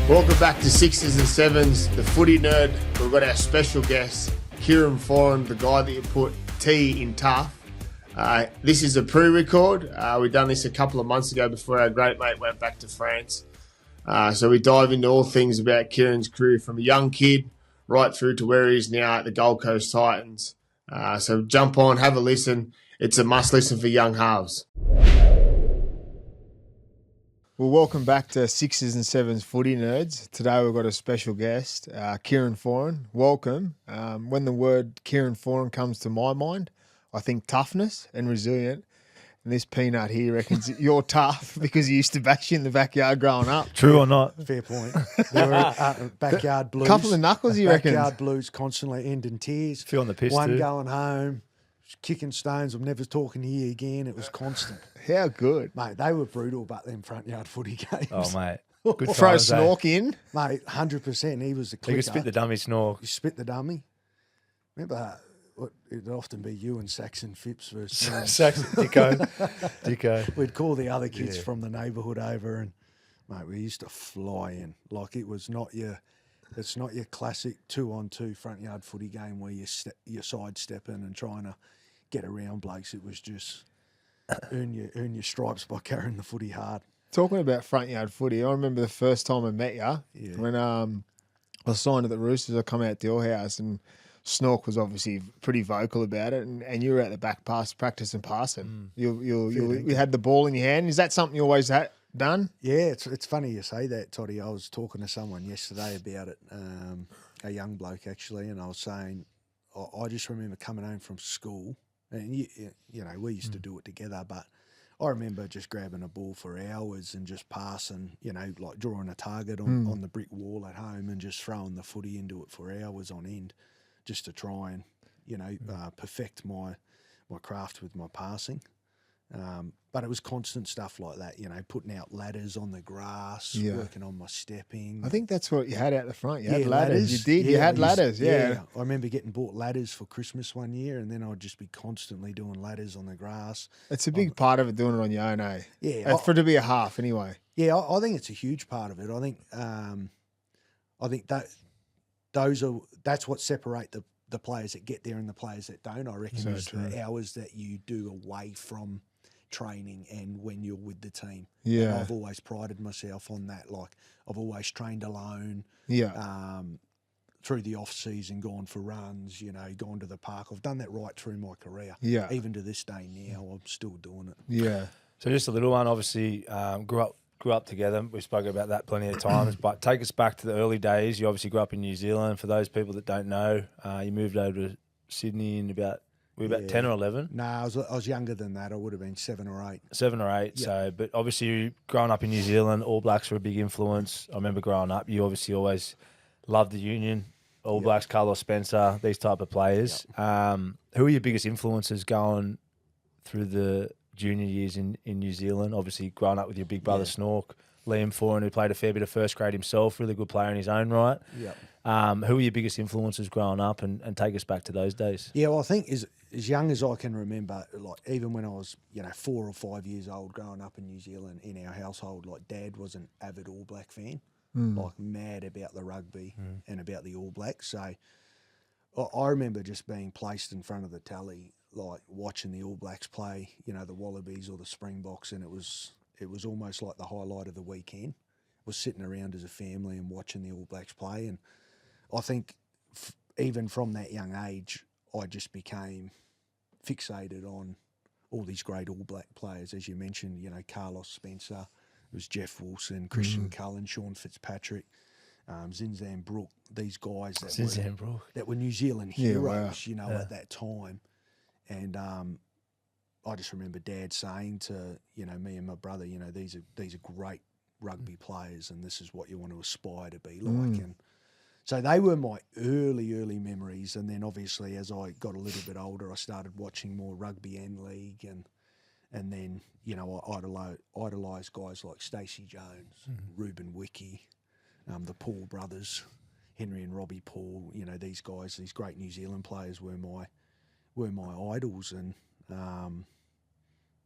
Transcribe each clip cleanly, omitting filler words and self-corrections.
Welcome back to Sixes and Sevens, the footy nerd. We've got our special guest, Kieran Foran, the guy that you put T in tough. This is a pre-record. We've done this a couple of months ago before our great mate went back to France. So we dive into all things about Kieran's career from a young kid right through to where he is now at the Gold Coast Titans. So jump on, have a listen. It's a must listen for young halves. Well, welcome back to Sixes and Sevens Footy Nerds. Today we've got a special guest, Kieran Foran. Welcome. When the word Kieran Foran comes to my mind, I think toughness and resilient. And this peanut here reckons you're tough because you used to bash you in the backyard growing up. True or not? Fair point. There were backyard blues. Couple of knuckles, you reckon? Backyard blues constantly end in tears. Feeling the piss One too. going home, kicking stones. I'm never talking to you again. It was constant. How good. Mate, they were brutal, but them front yard footy games. Oh, mate. Good Throw times, eh? Snork in. Mate, 100%. He was the You clicker. could spit the dummy snore. You spit the dummy. Remember, it'd often be you and Saxon Phipps versus Dicko. We'd call the other kids from the neighbourhood over, and mate, we used to fly in like it was not your. It's not your classic 2-on-2 front yard footy game where you're sidestepping and trying to get around blokes. It was just earn your stripes by carrying the footy hard. Talking about front yard footy, I remember the first time I met you when I was signed at the Roosters. I come out to your house and Snork was obviously pretty vocal about it, and you were at the back practicing passing. You had the ball in your hand. Is that something you always had done? Yeah, it's funny you say that, Toddy. I was talking to someone yesterday about it, a young bloke actually, and I was saying I just remember coming home from school, and you know we used to do it together, but I remember just grabbing a ball for hours and just passing, like drawing a target on the brick wall at home and just throwing the footy into it for hours on end, just to try and perfect my craft with my passing. But it was constant stuff like that, putting out ladders on the grass, working on my stepping. I think that's what you had out the front. You had ladders. ladders. You did. Yeah, you had ladders. Yeah. I remember getting bought ladders for Christmas one year, and then I'd just be constantly doing ladders on the grass. It's a big part of it doing it on your own, eh? Yeah. For it to be a half anyway. Yeah, I think it's a huge part of it. I think that that's what separate the players that get there and the players that don't. I reckon So is true. the hours that you do away from training and when you're with the team. Yeah. And I've always prided myself on that. Like I've always trained alone. Yeah. Through the off season, gone for runs, gone to the park. I've done that right through my career. Yeah. Even to this day now, I'm still doing it. Yeah. So just a little one, obviously, grew up together. We spoke about that plenty of times. But take us back to the early days. You obviously grew up in New Zealand. For those people that don't know, you moved over to Sydney in about 10 or 11? No, I was younger than that. I would have been 7 or 8. 7 or 8. Yeah. So, but obviously, growing up in New Zealand, All Blacks were a big influence. I remember growing up, you obviously always loved the Union, All Blacks, Carlos Spencer, these type of players. Who are your biggest influences going through the junior years in New Zealand? Obviously, growing up with your big brother Snork, Liam Foran, who played a fair bit of first grade himself, really good player in his own right. Yeah. Who were your biggest influences growing up, and take us back to those days? Yeah, well, I think as young as I can remember, like even when I was 4 or 5 years old, growing up in New Zealand in our household, like Dad was an avid All Black fan, like mad about the rugby and about the All Blacks. So I remember just being placed in front of the telly, like watching the All Blacks play, the Wallabies or the Springboks, and it was almost like the highlight of the weekend. Was sitting around as a family and watching the All Blacks play, and I think even from that young age, I just became fixated on all these great All Black players, as you mentioned. Carlos Spencer, it was Jeff Wilson, Christian Cullen, Sean Fitzpatrick, Zinzan Brook. These guys that were New Zealand heroes, at that time. And I just remember Dad saying to me and my brother, these are great rugby players, and this is what you want to aspire to be like. And so they were my early memories. And then obviously as I got a little bit older, I started watching more rugby and league, and then I idolised guys like Stacey Jones, Ruben Wiki, the Paul brothers, Henry and Robbie Paul. These guys, these great New Zealand players were my idols, and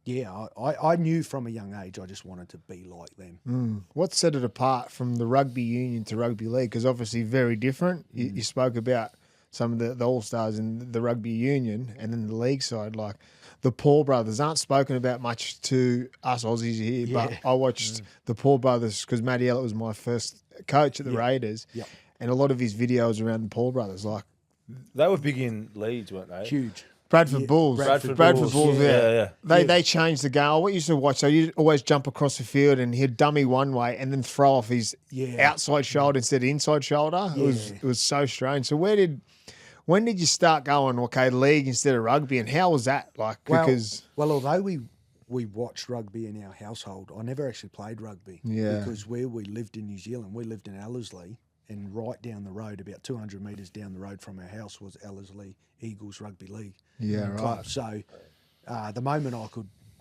yeah, I knew from a young age I just wanted to be like them. What set it apart from the rugby union to rugby league? Because obviously very different. You spoke about some of the all-stars in the rugby union and then the league side. Like the Paul brothers aren't spoken about much to us Aussies here, but I watched the Paul brothers because Matty Ellett was my first coach at the Raiders. Yep. And a lot of his videos around the Paul brothers, like They were big in Leeds, weren't they? Huge. Bradford Bulls. Bradford Bulls, Bulls, yeah. yeah. They changed the game. I used to watch, so you'd always jump across the field and he'd dummy one way and then throw off his outside shoulder instead of inside shoulder. It was so strange. So when did you start going, okay, league instead of rugby, and how was that like? Because although we watched rugby in our household, I never actually played rugby. Yeah. Because where we lived in New Zealand, we lived in Ellerslie, and right down the road, about 200 metres down the road from our house, was Ellerslie Eagles Rugby League. Yeah, club. right. So the moment I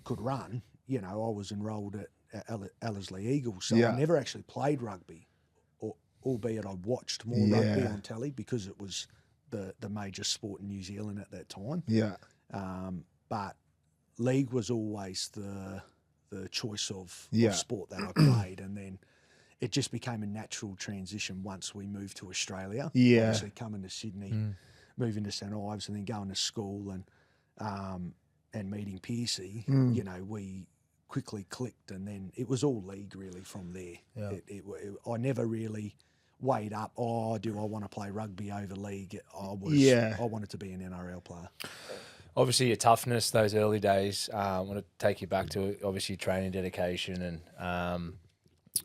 could run, I was enrolled at Ellerslie Eagles. So I never actually played rugby, albeit I watched more rugby on telly because it was the major sport in New Zealand at that time. Yeah. But league was always the choice of sport that I played, and then it just became a natural transition once we moved to Australia. Yeah. Obviously coming to Sydney, moving to St Ives, and then going to school and meeting Piercy, we quickly clicked, and then it was all league really from there. Yeah. I never really weighed up, do I want to play rugby over league? I wanted to be an NRL player. Obviously, your toughness, those early days. I want to take you back to obviously training, dedication,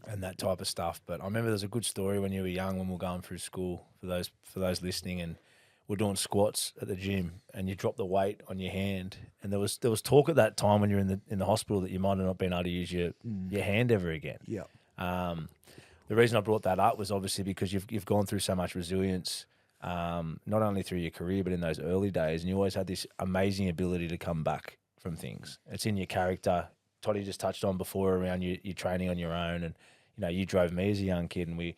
and that type of stuff. But I remember there's a good story when you were young, when we were going through school. For those listening, and we're doing squats at the gym, and you dropped the weight on your hand, and there was talk at that time when you were in the hospital that you might have not been able to use your hand ever again. Yeah. The reason I brought that up was obviously because you've gone through so much resilience, not only through your career but in those early days, and you always had this amazing ability to come back from things. It's in your character. Toddy just touched on before around you training on your own, and you drove me as a young kid, and we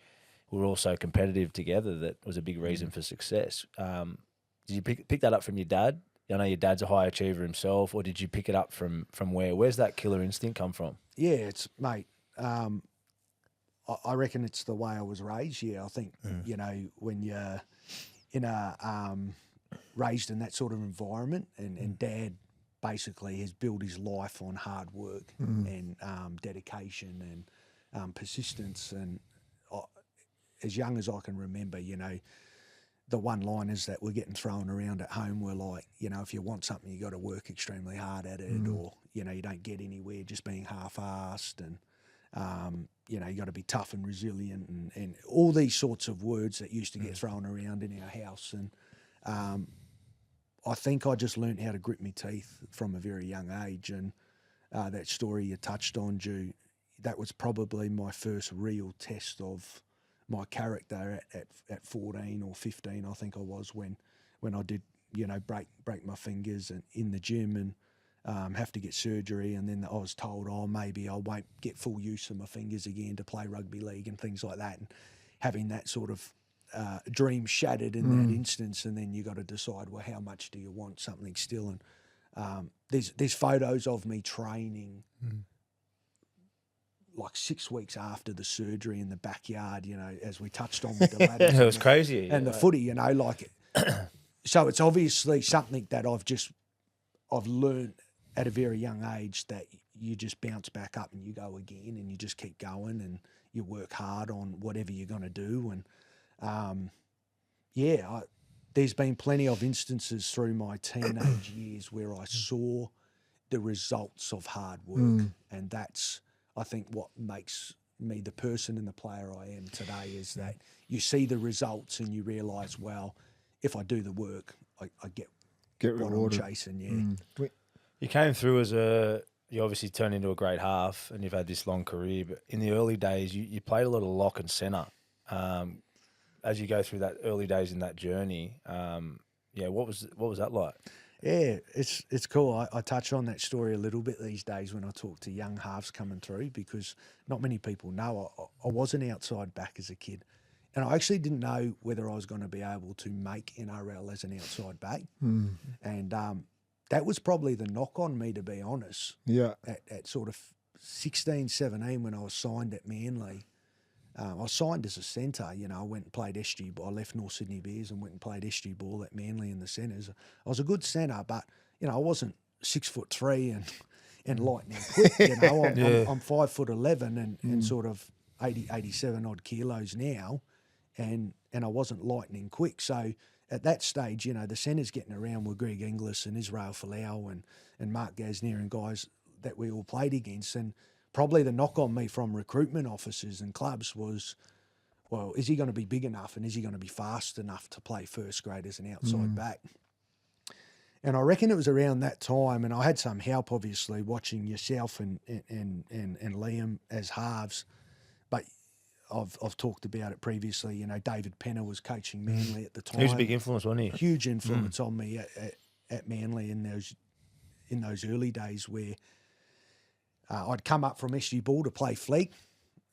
were all so competitive together. That was a big reason for success. Did you pick that up from your dad? I know your dad's a high achiever himself, or did you pick it up from where? Where's that killer instinct come from? Yeah, mate. I reckon it's the way I was raised. Yeah, I think when you're raised in that sort of environment, and Dad basically has built his life on hard work and dedication and persistence. And as young as I can remember, the one-liners that were getting thrown around at home were like, if you want something, you got to work extremely hard at it, or you don't get anywhere just being half-assed, and you got to be tough and resilient, and all these sorts of words that used to get thrown around in our house. And I think I just learned how to grit my teeth from a very young age. And that story you touched on, Ju, that was probably my first real test of my character at 14 or 15, I think I was, when I did, break my fingers and in the gym, and have to get surgery, and then I was told, maybe I won't get full use of my fingers again to play rugby league and things like that, and having that sort of dream shattered in that instance. And then you got to decide, well, how much do you want something still? And there's photos of me training like 6 weeks after the surgery in the backyard, as we touched on with the ladders. It was crazy. And the footy, so it's obviously something that I've learned at a very young age, that you just bounce back up and you go again, and you just keep going, and you work hard on whatever you're going to do. And there's been plenty of instances through my teenage years where I saw the results of hard work, and that's, I think, what makes me the person and the player I am today, is that you see the results and you realise, well, if I do the work, I get what rewarded. I'm chasing. You came through you obviously turned into a great half, and you've had this long career. But in the early days, you played a lot of lock and centre. As you go through that early days in that journey, what was that like? Yeah, it's cool. I touch on that story a little bit these days when I talk to young halves coming through, because not many people know I was an outside back as a kid, and I actually didn't know whether I was going to be able to make NRL as an outside back. And that was probably the knock on me, to be honest. Yeah. At sort of 16, 17 when I was signed at Manly. I was signed as a centre. I went and played SG ball. I left North Sydney Bears and went and played SG ball at Manly in the centres. I was a good centre, but I wasn't 6'3" and lightning quick. I'm 5'11" and sort of 87 odd kilos now, and I wasn't lightning quick. So at that stage, the centres getting around were Greg Inglis and Israel Folau and Mark Gasnier and guys that we all played against. And probably the knock on me from recruitment officers and clubs was, well, is he going to be big enough and is he going to be fast enough to play first grade as an outside back? And I reckon it was around that time, and I had some help, obviously, watching yourself and Liam as halves. But I've talked about it previously. David Penner was coaching Manly at the time. He was a big influence, wasn't he? Huge influence on me at Manly in those early days where I'd come up from SG Ball to play fleet,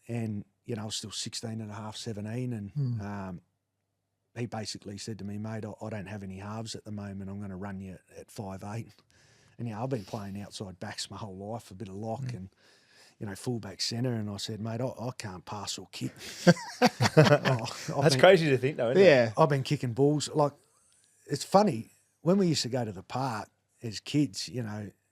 and I was still 16 and a half, 17, and he basically said to me, mate, I don't have any halves at the moment. I'm going to run you at 5'8". And I've been playing outside backs my whole life, a bit of lock and fullback centre. And I said, mate, I can't pass or kick. That's crazy to think, though, isn't it? Yeah. I've been kicking balls. Like, it's funny, when we used to go to the park as kids,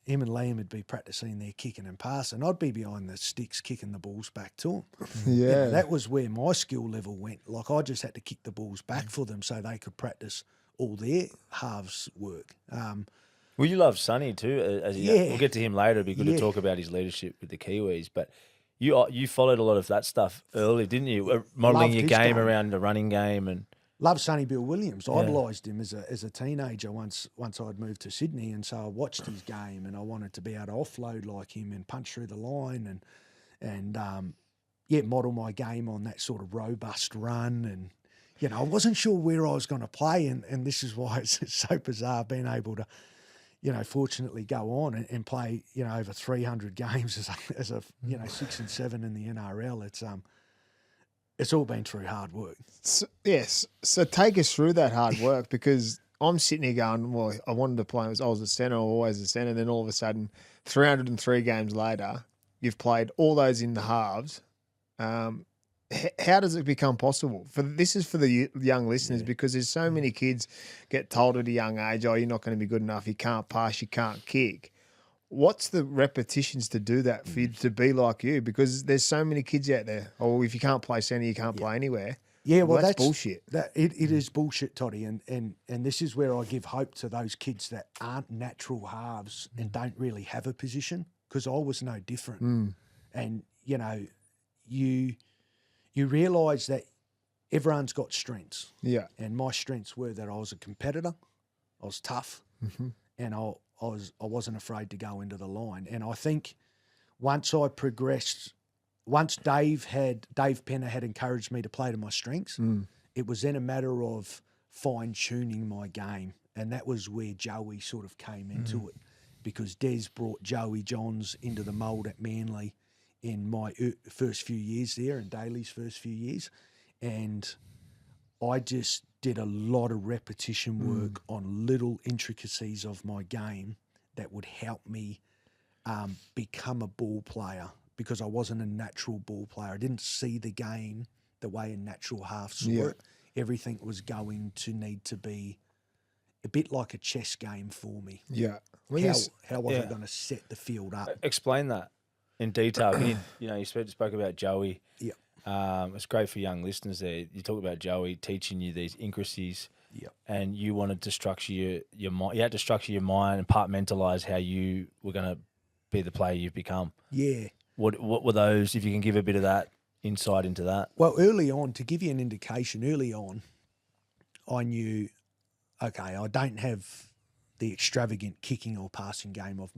him and Liam would be practising their kicking and passing. I'd be behind the sticks kicking the balls back to them. Yeah. That was where my skill level went. Like, I just had to kick the balls back for them so they could practice all their halves work. Well, you love Sonny too. We'll get to him later. It'd be good to talk about his leadership with the Kiwis. But you followed a lot of that stuff early, didn't you? Modelling your game around the running game and. Love Sonny Bill Williams. Idolised him as a teenager once I'd moved to Sydney, and so I watched his game and I wanted to be able to offload like him and punch through the line and model my game on that sort of robust run. And I wasn't sure where I was going to play, and this is why it's so bizarre being able to fortunately go on and play over 300 games as a 6 and 7 in the NRL. It's all been through hard work. So, yes. So take us through that hard work, because I'm sitting here going, well, I wanted to play. I was a centre, always a centre. Then all of a sudden, 303 games later, you've played all those in the halves. How does it become possible? This is for the young listeners, because there's so many kids get told at a young age, oh, you're not going to be good enough. You can't pass, you can't kick. What's the repetitions to do that for you to be like you? Because there's so many kids out there. Oh, if you can't play centre, you can't play anywhere. Yeah, well, that's bullshit. It is bullshit, Toddy. And this is where I give hope to those kids that aren't natural halves and don't really have a position, because I was no different. And, you realise that everyone's got strengths. Yeah. And my strengths were that I was a competitor, I was tough, and I wasn't afraid to go into the line. And I think once I progressed, once Dave Penner had encouraged me to play to my strengths, it was then a matter of fine-tuning my game. And that was where Joey sort of came into it, because Des brought Joey Johns into the mould at Manly in my first few years there, and Daly's first few years. And I just did a lot of repetition work on little intricacies of my game that would help me become a ball player, because I wasn't a natural ball player. I didn't see the game the way a natural half saw it. Everything was going to need to be a bit like a chess game for me. Yeah. How was I going to set the field up? Explain that in detail. You spoke about Joey. Yeah. It's great for young listeners there. You talk about Joey teaching you these intricacies, and you wanted to structure your mind. You had to structure your mind and compartmentalise how you were going to be the player you've become. Yeah. What were those, if you can give a bit of that insight into that? Well, early on, to give you an indication, I knew, okay, I don't have the extravagant kicking or passing game of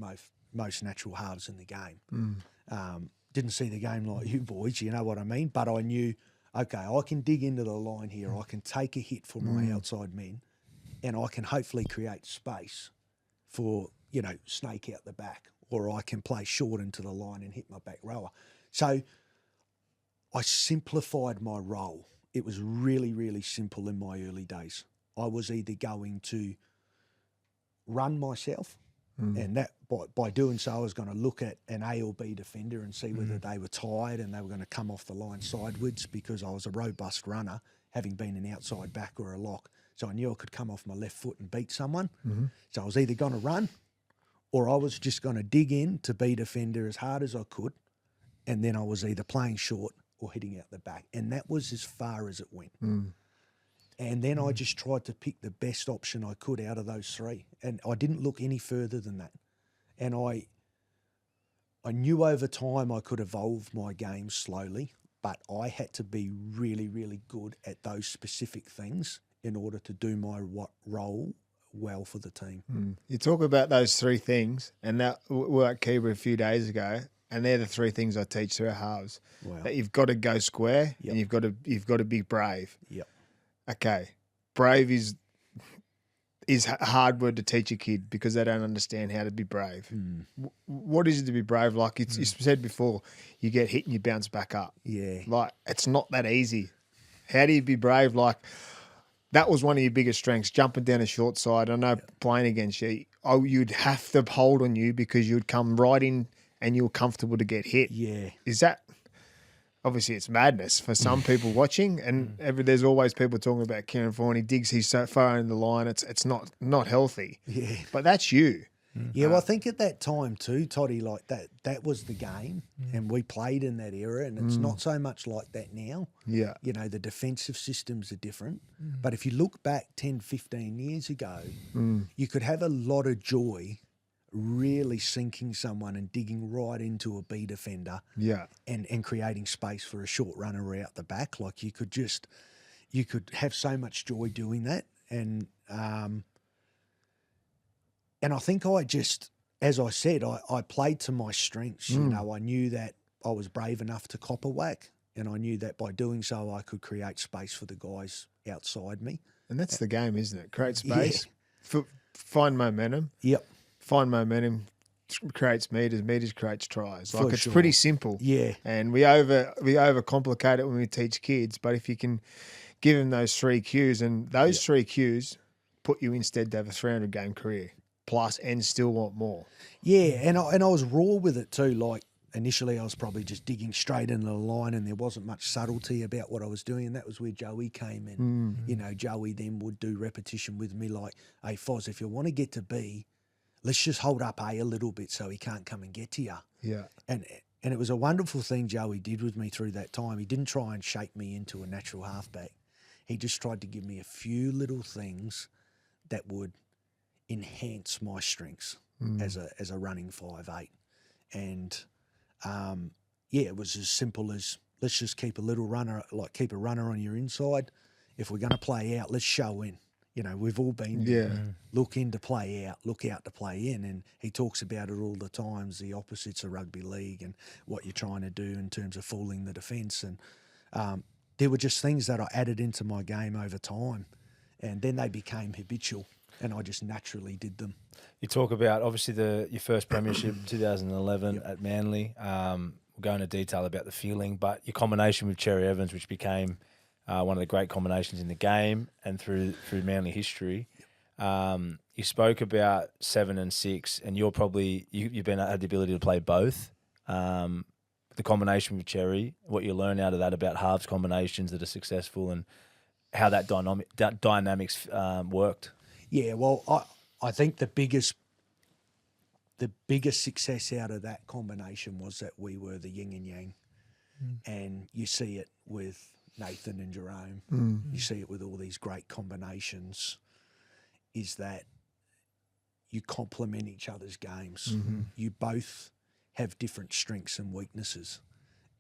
most natural halves in the game. Didn't see the game like you boys, you know what I mean? But I knew, okay, I can dig into the line here. I can take a hit for my outside men, and I can hopefully create space for, snake out the back, or I can play short into the line and hit my back rower. So I simplified my role. It was really, really simple in my early days. I was either going to run myself And that by doing so, I was going to look at an A or B defender and see whether they were tired and they were going to come off the line sideways, because I was a robust runner, having been an outside back or a lock. So I knew I could come off my left foot and beat someone. So I was either going to run, or I was just going to dig in to be defender as hard as I could, and then I was either playing short or hitting out the back. And that was as far as it went. And then I just tried to pick the best option I could out of those three. And I didn't look any further than that. And I knew over time I could evolve my game slowly, but I had to be really, really good at those specific things in order to do my role well for the team. You talk about those three things, and that we were at Kiba a few days ago, and they're the three things I teach through our halves. Wow. That you've got to go square, Yep. and you've got to be brave. Yep. Okay, brave is a hard word to teach a kid because they don't understand how to be brave. What is it to be brave? Like you said before, you get hit and you bounce back up. Yeah. Like, it's not that easy. How do you be brave? Like, that was one of your biggest strengths, jumping down a short side. I know playing against you, you'd have to hold on you because you'd come right in and you were comfortable to get hit. Yeah. Is that... Obviously, it's madness for some people watching, and there's always people talking about Kieran Foran. He digs, he's so far in the line. It's not healthy. Yeah. But that's you. Yeah, well, I think at that time too, Toddy, like that was the game, and we played in that era, and it's not so much like that now. Yeah. You know, the defensive systems are different. But if you look back 10, 15 years ago, you could have a lot of joy really sinking someone and digging right into a B defender, Yeah. and creating space for a short runner out the back. Like you could have so much joy doing that. And I think I just, as I said, I played to my strengths. You know, I knew that I was brave enough to cop a whack, and I knew that by doing so I could create space for the guys outside me. And that's the game, isn't it? Create space, find momentum. Yep. Find momentum, creates meters creates tries. Like, For it's sure. pretty simple. Yeah. And we overcomplicate it when we teach kids. But if you can give them those three cues, and those three cues put you instead to have a 300 game career plus and still want more. Yeah, and I was raw with it too. Like initially I was probably just digging straight into the line, and there wasn't much subtlety about what I was doing, and that was where Joey came in. You know, Joey then would do repetition with me like, hey, Foz, if you want to get to B, let's just hold up A a little bit so he can't come and get to you. Yeah. And it was a wonderful thing Joey did with me through that time. He didn't try and shape me into a natural halfback. He just tried to give me a few little things that would enhance my strengths as a running 5'8". And it was as simple as, let's just keep a runner on your inside. If we're going to play out, let's show in. You know, we've all been look in to play out, look out to play in. And he talks about it all the times, the opposites of rugby league and what you're trying to do in terms of fooling the defence. And there were just things that I added into my game over time. And then they became habitual, and I just naturally did them. You talk about, obviously, your first premiership, 2011 at Manly. We'll go into detail about the feeling, but your combination with Cherry Evans, which became one of the great combinations in the game and through Manly history. You spoke about 7 and 6, and you've had the ability to play both. The combination with Cherry, what you learn out of that about halves combinations that are successful, and how that dynamics worked. Yeah, well, I think the biggest success out of that combination was that we were the yin and yang, and you see it with Nathan and Jerome. You see it with all these great combinations, is that you complement each other's games. You both have different strengths and weaknesses.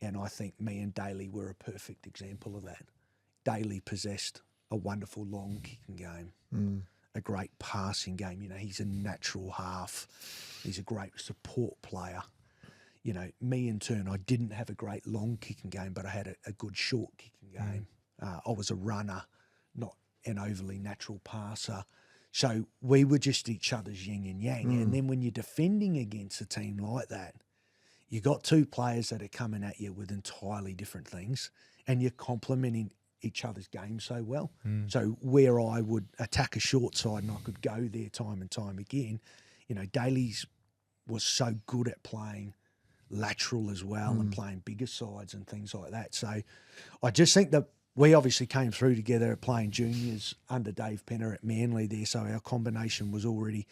And I think me and Daly were a perfect example of that. Daly possessed a wonderful long kicking game, a great passing game. You know, he's a natural half. He's a great support player. You know, me in turn, I didn't have a great long kicking game, but I had a good short kicking game. I was a runner, not an overly natural passer. So we were just each other's yin and yang. And then when you're defending against a team like that, you got two players that are coming at you with entirely different things, and you're complementing each other's game so well. So where I would attack a short side and I could go there time and time again, Daly's was so good at playing lateral as well and playing bigger sides and things like that. So I just think that we obviously came through together playing juniors under Dave Penner at Manly there, so our combination was already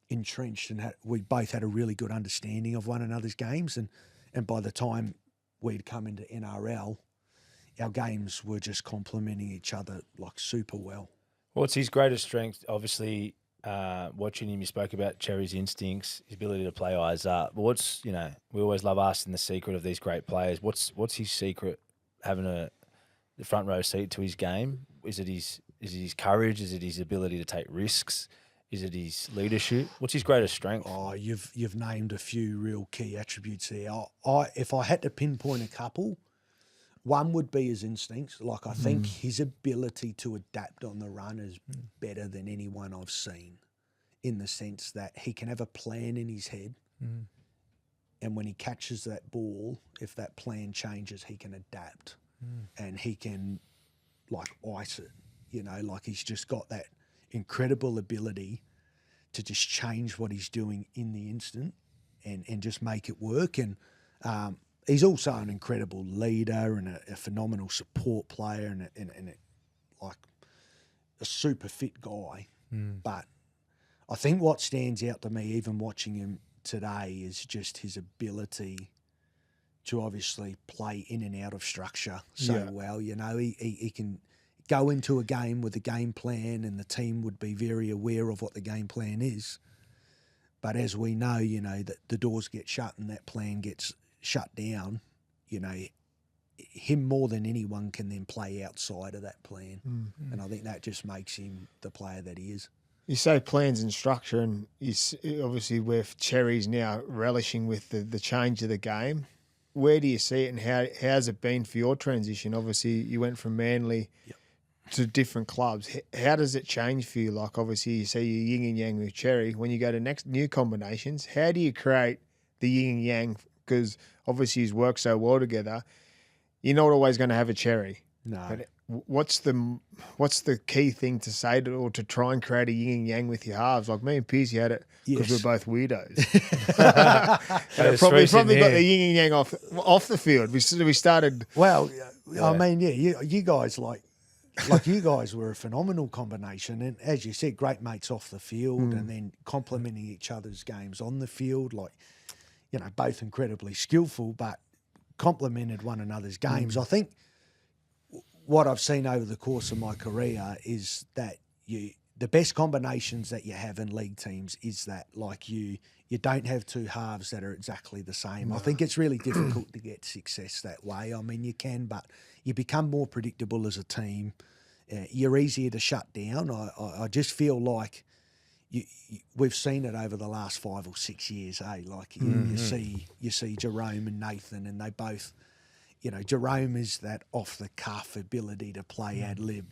entrenched, and we both had a really good understanding of one another's games. And by the time we'd come into NRL, our games were just complementing each other like super well. What's his greatest strength? Obviously, watching him, you spoke about Cherry's instincts, his ability to play eyes up. But what's, we always love asking the secret of these great players. What's his secret, having the front row seat to his game? Is it his courage? Is it his ability to take risks? Is it his leadership? What's his greatest strength? Oh, you've named a few real key attributes there. If I had to pinpoint a couple, one would be his instincts. Like, I think his ability to adapt on the run is better than anyone I've seen, in the sense that he can have a plan in his head, and when he catches that ball, if that plan changes, he can adapt, and he can, like, ice it. Like, he's just got that incredible ability to just change what he's doing in the instant and just make it work. And he's also an incredible leader and a phenomenal support player and like a super fit guy. But I think what stands out to me, even watching him today, is just his ability to obviously play in and out of structure so well. He can go into a game with a game plan, and the team would be very aware of what the game plan is. But as we know, that the doors get shut and that plan gets shut down, him more than anyone can then play outside of that plan. And I think that just makes him the player that he is. You say plans and structure, and obviously where Cherry's now relishing with the change of the game. Where do you see it, and how's it been for your transition? Obviously, you went from Manly to different clubs. How does it change for you? Like, obviously, you say you're yin and yang with Cherry. When you go to next new combinations, how do you create the yin and yang? Because obviously, you work so well together. You're not always going to have a Cherry. No. But what's the key thing to say or to try and create a yin and yang with your halves? Like me and Piercy had it because we're both weirdos. And probably got the yin and yang off the field. We started. Well, I mean, you guys you guys were a phenomenal combination, and as you said, great mates off the field, and then complementing each other's games on the field. Like, both incredibly skillful, but complemented one another's games. I think what I've seen over the course of my career is that the best combinations that you have in league teams is that, like, you don't have two halves that are exactly the same. I think it's really difficult to get success that way. I mean, you can, but you become more predictable as a team. You're easier to shut down. I just feel like we've seen it over the last 5 or 6 years. Like you see Jerome and Nathan, and they both. Jerome is that off-the-cuff ability to play ad-lib,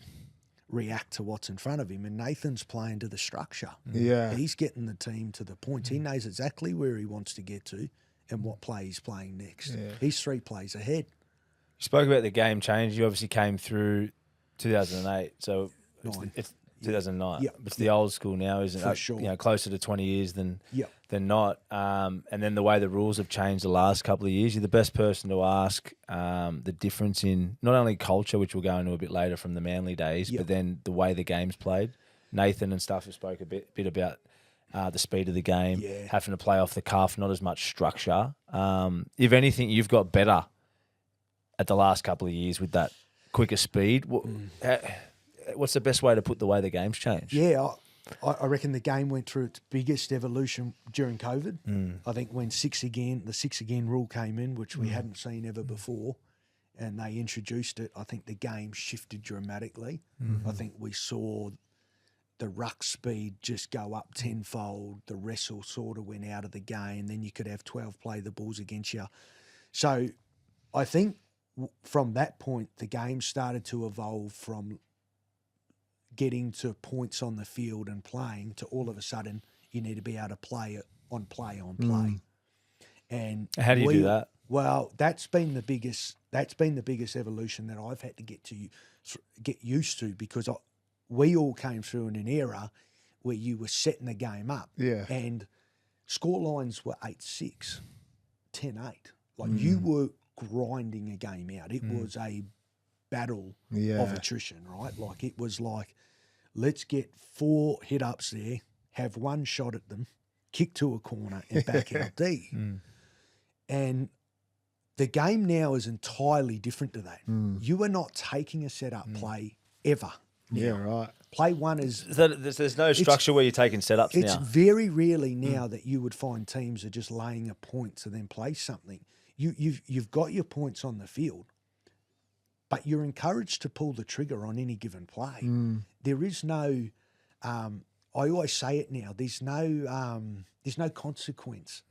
react to what's in front of him, and Nathan's playing to the structure. Yeah. He's getting the team to the points. He knows exactly where he wants to get to and what play he's playing next. Yeah. He's 3 plays ahead. You spoke about the game change. You obviously came through 2008, so it's 2009. Yep. It's the old school now, isn't it? For sure. Closer to 20 years than not. And then the way the rules have changed the last couple of years, you're the best person to ask the difference in not only culture, which we'll go into a bit later from the Manly days, but then the way the game's played. Nathan and stuff have spoke a bit about the speed of the game, having to play off the cuff, not as much structure. If anything, you've got better at the last couple of years with that quicker speed. What's the best way to put the way the game's changed? Yeah, I reckon the game went through its biggest evolution during COVID. I think when the 6 again rule came in, which we hadn't seen ever before, and they introduced it, I think the game shifted dramatically. I think we saw the ruck speed just go up tenfold. The wrestle sort of went out of the game. Then you could have 12 play the balls against you. So I think from that point, the game started to evolve from getting to points on the field and playing to all of a sudden you need to be able to play it on play. And how do you do that? Well, that's been the biggest evolution that I've had to get used to, because we all came through in an era where you were setting the game up. Yeah. And scorelines were 8-6, 10-8. Like you were grinding a game out. It was a battle of attrition, right? Like it was like, let's get 4 hit-ups there, have one shot at them, kick to a corner and back out D. And the game now is entirely different to that. You are not taking a set-up play ever. Yeah, right. Play one is... So there's no structure where you're taking setups It's now. very rarely now that you would find teams are just laying a point to then play something. You've got your points on the field, but you're encouraged to pull the trigger on any given play. There is no... I always say it now. There's no consequence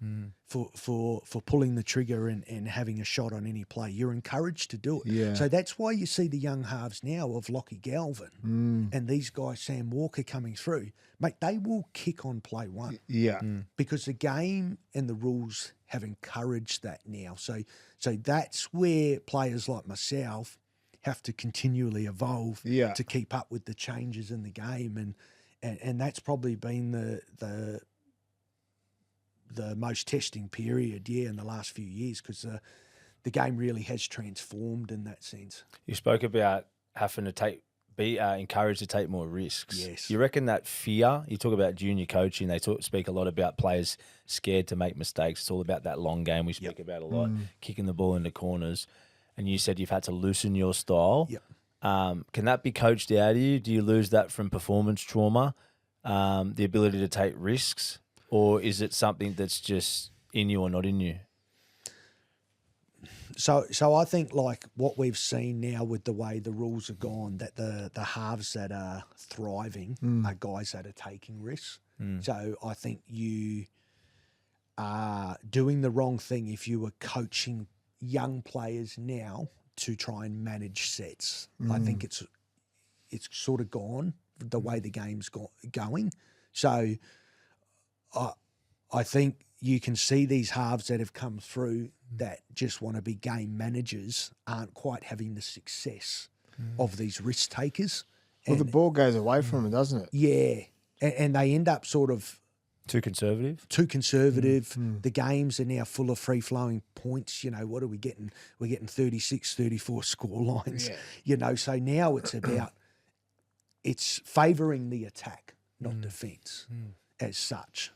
for pulling the trigger and having a shot on any play. You're encouraged to do it. Yeah. So that's why you see the young halves now of Lockie Galvin and these guys, Sam Walker, coming through. Mate, they will kick on play one. Yeah. Because the game and the rules have encouraged that now. So that's where players like myself have to continually evolve to keep up with the changes in the game, and that's probably been the most testing period, in the last few years, because the game really has transformed in that sense. You spoke about having to be encouraged to take more risks. Yes. You reckon that fear, you talk about junior coaching, they speak a lot about players scared to make mistakes. It's all about that long game we speak about a lot, kicking the ball into corners. And you said you've had to loosen your style. Yep. Can that be coached out of you? Do you lose that from performance trauma, the ability to take risks? Or is it something that's just in you or not in you? So I think like what we've seen now with the way the rules are gone, that the halves that are thriving are guys that are taking risks. So I think you are doing the wrong thing if you were coaching young players now to try and manage sets. I think it's sort of gone the way the game's going. So I think you can see these halves that have come through that just want to be game managers aren't quite having the success of these risk takers. Well, the ball goes away from them, doesn't it? Yeah. And they end up sort of Too conservative? too conservative. The games are now full of free-flowing points. You know, what are we getting? We're getting 36, 34 score lines. Yeah. You know, so now it's about, it's favouring the attack, not defence as such.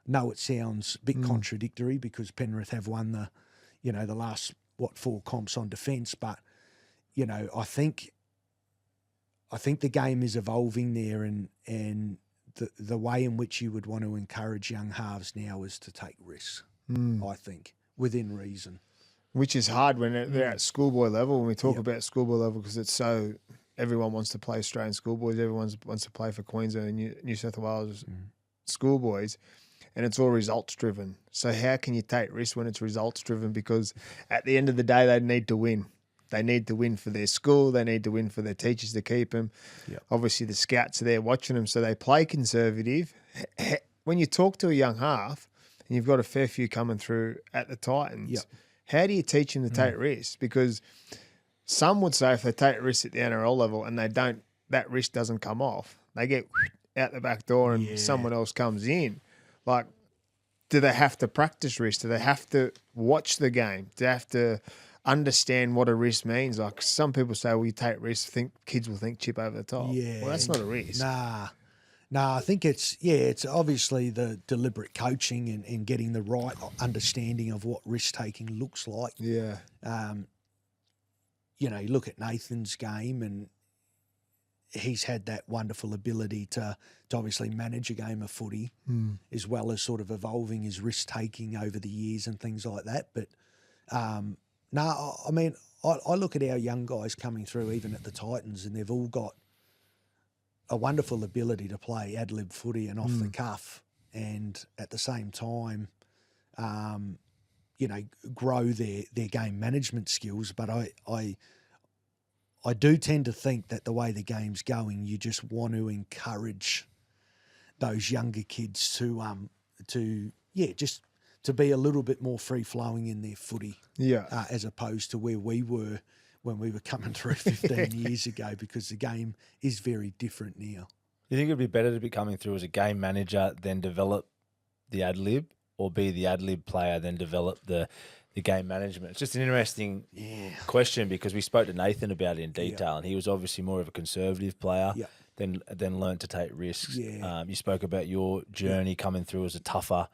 No, it sounds a bit contradictory because Penrith have won the last, 4 comps on defence. But, you know, I think the game is evolving there, and the way in which you would want to encourage young halves now is to take risks, I think, within reason. Which is hard when they're at schoolboy level. When we talk about schoolboy level, because it's so everyone wants to play Australian schoolboys, everyone wants to play for Queensland and New South Wales schoolboys, and it's all results driven. So how can you take risks when it's results driven? Because at the end of the day, they need to win. They need to win for their school. They need to win for their teachers to keep them. Yep. Obviously, the scouts are there watching them, so they play conservative. When you talk to a young half, and you've got a fair few coming through at the Titans, how do you teach them to take risks? Because some would say if they take risks at the NRL level and that risk doesn't come off, they get out the back door and someone else comes in. Like, do they have to practice risk? Do they have to watch the game? Do they have to understand what a risk means? Like, some people say, well, you take risks, kids will think chip over the top. Yeah. Well, that's not a risk. Nah, I think it's obviously the deliberate coaching and getting the right understanding of what risk-taking looks like. Yeah. You know, you look at Nathan's game and he's had that wonderful ability to obviously manage a game of footy as well as sort of evolving his risk-taking over the years and things like that. But, no, I mean, I look at our young guys coming through even at the Titans, and they've all got a wonderful ability to play ad-lib footy and off the cuff, and at the same time, you know, grow their game management skills. But I do tend to think that the way the game's going, you just want to encourage those younger kids to be a little bit more free-flowing in their footy, as opposed to where we were when we were coming through 15 years ago, because the game is very different now. You think it'd be better to be coming through as a game manager than develop the ad lib, or be the ad lib player than develop the game management? It's just an interesting question, because we spoke to Nathan about it in detail, and he was obviously more of a conservative player. Then learned to take risks. You spoke about your journey coming through as a tougher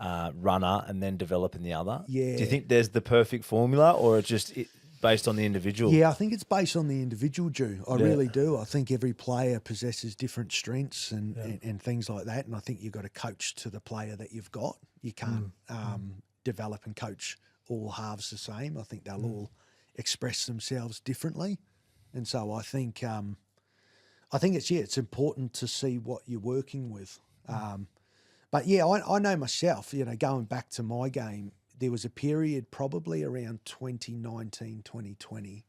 runner and then developing the other. Do you think there's the perfect formula, or it's just based on the individual? Yeah, I think it's based on the individual, Drew. I really do. I think every player possesses different strengths and things like that, and I think you've got to coach to the player that you've got. You can't develop and coach all halves the same. I think they'll all express themselves differently, and so I think it's important to see what you're working with. But yeah, I know myself, going back to my game, there was a period probably around 2019, 2020,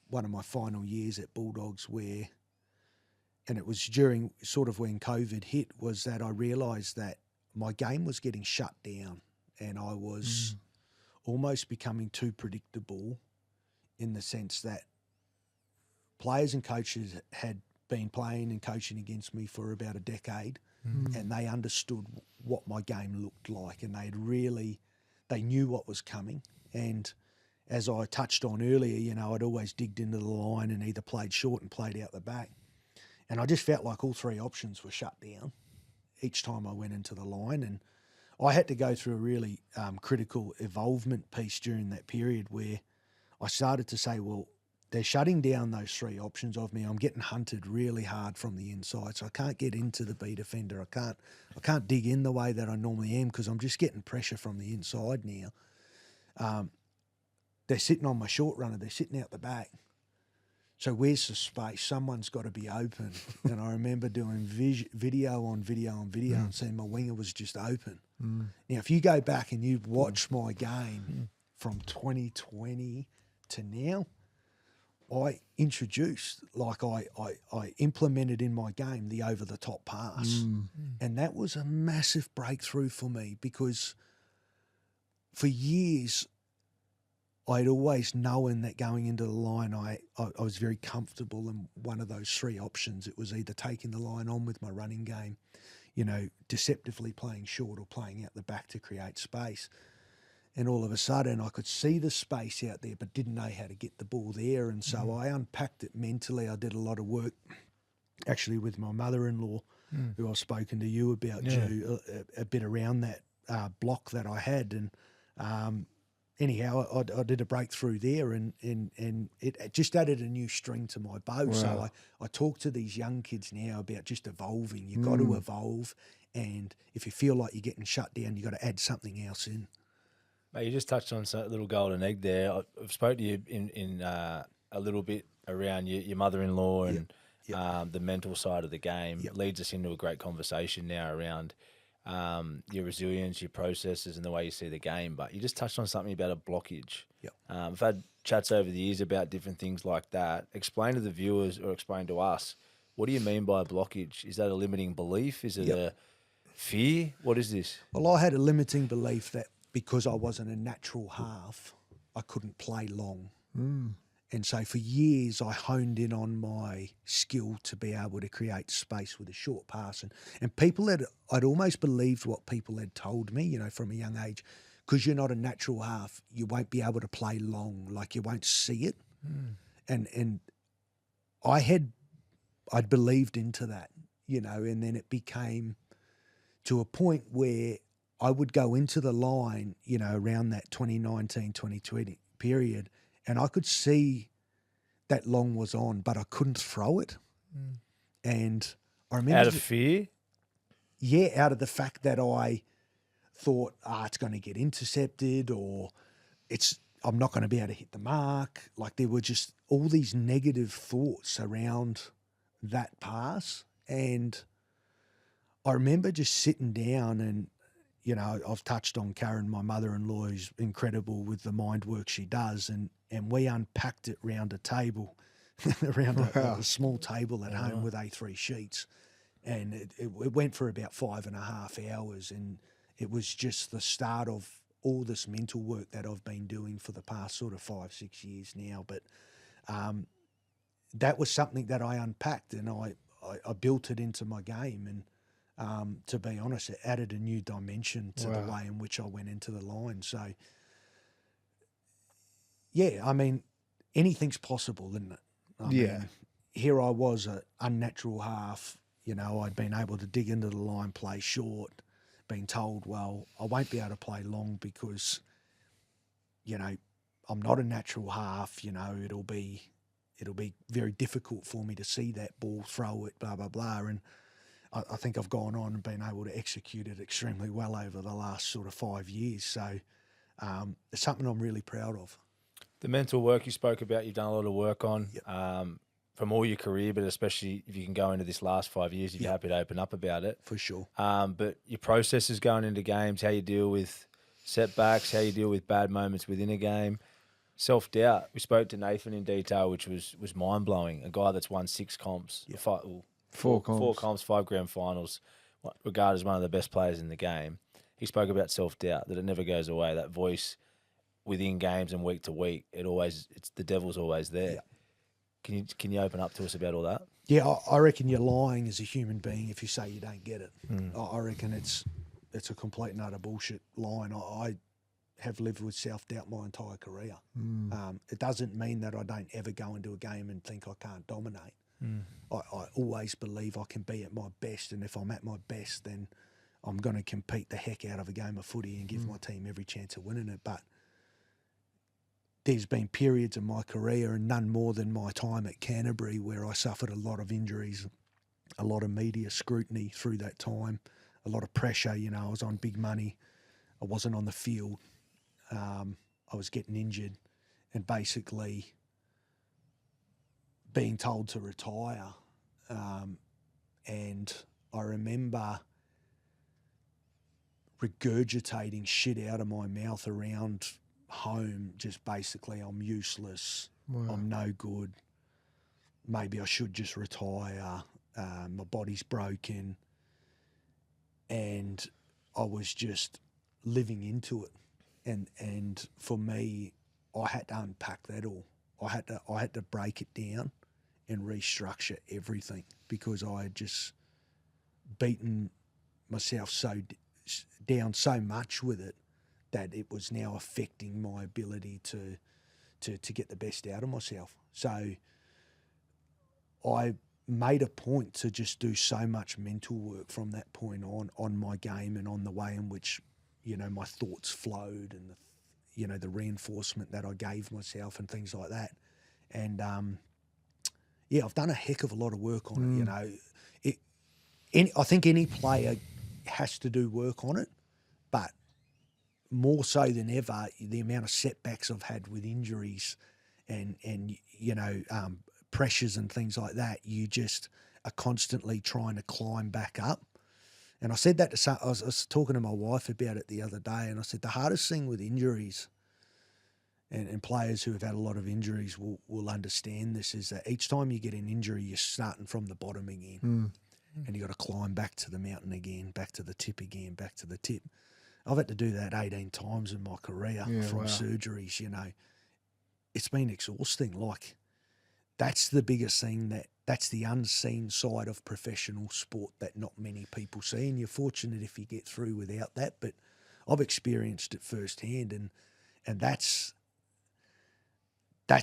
one of my final years at Bulldogs and it was during sort of when COVID hit, was that I realised that my game was getting shut down and I was almost becoming too predictable, in the sense that players and coaches had been playing and coaching against me for about a decade, and they understood what my game looked like, and they knew what was coming. And as I touched on earlier, I'd always digged into the line and either played short and played out the back. And I just felt like all three options were shut down each time I went into the line. And I had to go through a really critical evolvement piece during that period, where I started to say, well, they're shutting down those three options of me. I'm getting hunted really hard from the inside, so I can't get into the B defender. I can't dig in the way that I normally am, because I'm just getting pressure from the inside now. They're sitting on my short runner. They're sitting out the back. So where's the space? Someone's got to be open. And I remember doing video on video on video and seeing my winger was just open. Now, if you go back and you watch my game from 2020 to now, I introduced, I implemented in my game the over-the-top pass. And that was a massive breakthrough for me, because for years I'd always known that going into the line, I was very comfortable in one of those three options. It was either taking the line on with my running game, deceptively playing short, or playing out the back to create space. And all of a sudden I could see the space out there, but didn't know how to get the ball there. And so I unpacked it mentally. I did a lot of work actually with my mother-in-law, who I've spoken to you about, Ju, a bit around that block that I had. And anyhow, I did a breakthrough there, and it just added a new string to my bow. Wow. So I talk to these young kids now about just evolving. You've got to evolve. And if you feel like you're getting shut down, you've got to add something else in. Mate, you just touched on a little golden egg there. I've spoke to you in a little bit around your mother-in-law and the mental side of the game. It leads us into a great conversation now around your resilience, your processes, and the way you see the game. But you just touched on something about a blockage. I've had chats over the years about different things like that. Explain to the viewers, or explain to us, what do you mean by a blockage? Is that a limiting belief? Is it a fear? What is this? Well, I had a limiting belief that because I wasn't a natural half, I couldn't play long. And so for years I honed in on my skill to be able to create space with a short pass. And I'd almost believed what people had told me, from a young age, because you're not a natural half, you won't be able to play long, like you won't see it. And I'd believed into that, and then it became to a point where I would go into the line, around that 2019, 2020 period, and I could see that long was on, but I couldn't throw it. And I remember... Out of fear? Yeah, out of the fact that I thought, it's going to get intercepted, or I'm not going to be able to hit the mark. Like, there were just all these negative thoughts around that pass. And I remember just sitting down and, I've touched on Karen, my mother-in-law, who's incredible with the mind work she does, and we unpacked it round a table, around a small table at home with A3 sheets, and it went for about 5.5 hours, and it was just the start of all this mental work that I've been doing for the past sort of 5-6 years now. But that was something that I unpacked, and I built it into my game, and to be honest, it added a new dimension to the way in which I went into the line. So, yeah, I mean, anything's possible, isn't it? I mean, here I was, an unnatural half. You know, I'd been able to dig into the line, play short, being told, well, I won't be able to play long because, you know, I'm not a natural half. You know, it'll be very difficult for me to see that ball, throw it, blah, blah, blah. And I think I've gone on and been able to execute it extremely well over the last sort of 5 years. So it's something I'm really proud of. The mental work you spoke about, you've done a lot of work on from all your career, but especially if you can go into this last 5 years, if you're happy to open up about it. For sure. But your processes going into games, how you deal with setbacks, how you deal with bad moments within a game, self-doubt. We spoke to Nathan in detail, which was mind-blowing. A guy that's won 6 comps, four comps, 5 grand finals, regarded as one of the best players in the game. He spoke about self-doubt, that it never goes away, that voice within games and week to week, it's the devil's always there. Yeah. Can you open up to us about all that? Yeah, I reckon you're lying as a human being if you say you don't get it. I reckon it's a complete and utter bullshit line. I have lived with self-doubt my entire career. It doesn't mean that I don't ever go into a game and think I can't dominate. I always believe I can be at my best, and if I'm at my best, then I'm going to compete the heck out of a game of footy and give my team every chance of winning it. But there's been periods in my career, and none more than my time at Canterbury, where I suffered a lot of injuries, a lot of media scrutiny through that time, a lot of pressure. You know, I was on big money. I wasn't on the field. I was getting injured, and basically being told to retire. And I remember regurgitating shit out of my mouth around home, just basically, I'm useless, I'm no good, maybe I should just retire, my body's broken. And I was just living into it. And for me, I had to unpack that all. I had to break it down and restructure everything, because I had just beaten myself down so much with it that it was now affecting my ability to get the best out of myself. So I made a point to just do so much mental work from that point on my game and on the way in which, you know, my thoughts flowed, and the reinforcement that I gave myself and things like that. And I've done a heck of a lot of work on it. You know, I think any player has to do work on it, but more so than ever, the amount of setbacks I've had with injuries and pressures and things like that, you just are constantly trying to climb back up. And I said that I was talking to my wife about it the other day, and I said the hardest thing with injuries, and players who have had a lot of injuries will understand this, is that each time you get an injury, you're starting from the bottom again. And you got to climb back to the mountain again, back to the tip again, back to the tip. I've had to do that 18 times in my career from surgeries, you know. It's been exhausting. Like, that's the biggest thing, that's the unseen side of professional sport that not many people see. And you're fortunate if you get through without that. But I've experienced it firsthand, and that's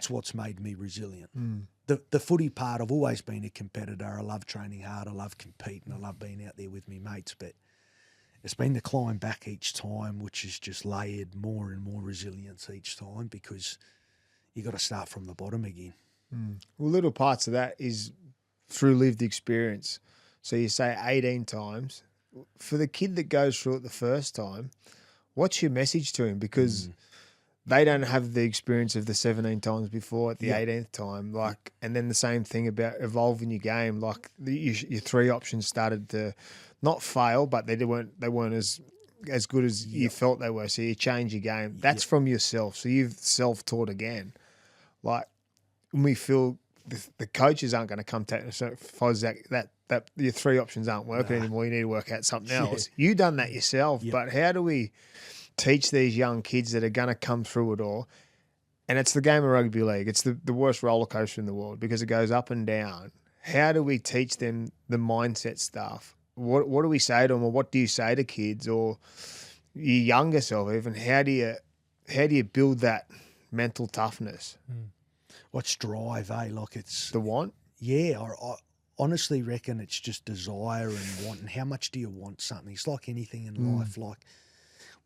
what's made me resilient. The footy part, I've always been a competitor. I love training hard. I love competing. I love being out there with me mates. But it's been the climb back each time, which has just layered more and more resilience each time, because you got to start from the bottom again. Well, little parts of that is through lived experience. So you say 18 times. For the kid that goes through it the first time, what's your message to him? Because they don't have the experience of the 17 times before at the 18th time. Like, and then the same thing about evolving your game. Like, your 3 options started to not fail, but they weren't as good as you felt they were. So you change your game. That's from yourself. So you've self-taught again. Like, when we feel the coaches aren't going to come to us, that your 3 options aren't working anymore. You need to work out something else. You done that yourself. But how do we teach these young kids that are going to come through it all? And it's the game of rugby league. It's the worst roller coaster in the world, because it goes up and down. how do we teach them the mindset stuff? What do we say to them, or what do you say to kids or your younger self even? How do you build that mental toughness? What's drive, eh? Like it's The want? yeah. I honestly reckon it's just desire and want. And how much do you want something? It's like anything in life. Like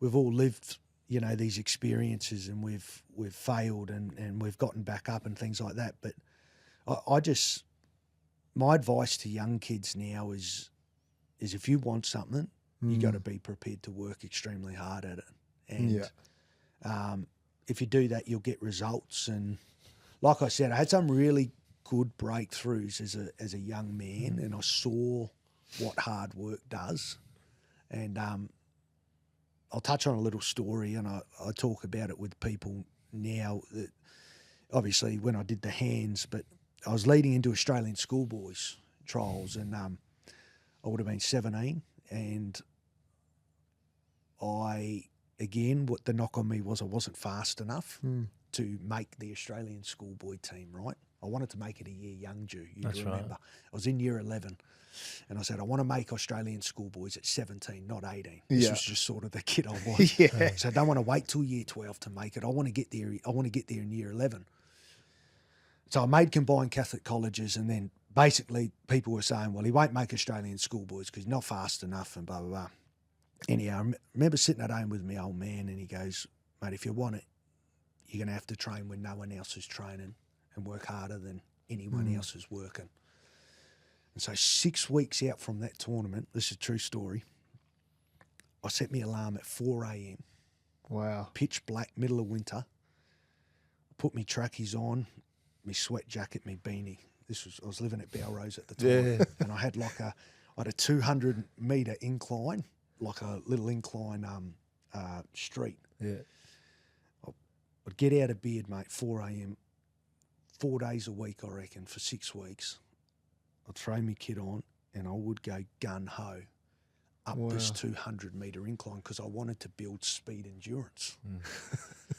we've all lived, these experiences, and we've failed and we've gotten back up and things like that. But my advice to young kids now is if you want something, you got to be prepared to work extremely hard at it. And if you do that, you'll get results. And like I said, I had some really good breakthroughs as a young man, and I saw what hard work does. And I'll touch on a little story, and I talk about it with people now. That obviously, when I did the hands, but I was leading into Australian schoolboys trials, and I would have been 17, and what the knock on me was I wasn't fast enough to make the Australian schoolboy team, right? I wanted to make it a year young, Jew. You'd remember. Right. I was in year 11, and I said, I want to make Australian schoolboys at 17, not 18. This was just sort of the kid I was. So I don't want to wait till year 12 to make it. I want to get there. I want to get there in year 11. So I made combined Catholic colleges, and then basically people were saying, well, he won't make Australian schoolboys because he's not fast enough and blah, blah, blah. Anyhow, I remember sitting at home with my old man, and he goes, mate, if you want it, you're going to have to train when no one else is training and work harder than anyone else is working. And so 6 weeks out from that tournament, this is a true story, I set my alarm at 4 a.m. Wow. Pitch black, middle of winter, put my trackies on, my sweat jacket, my beanie. I was living at Belrose at the time, and I had a 200-metre incline, like a little incline street. Yeah. I'd get out of bed, mate, 4 a.m, 4 days a week, I reckon, for 6 weeks. I'd throw my kit on, and I would go gun-ho up this 200-metre incline because I wanted to build speed endurance.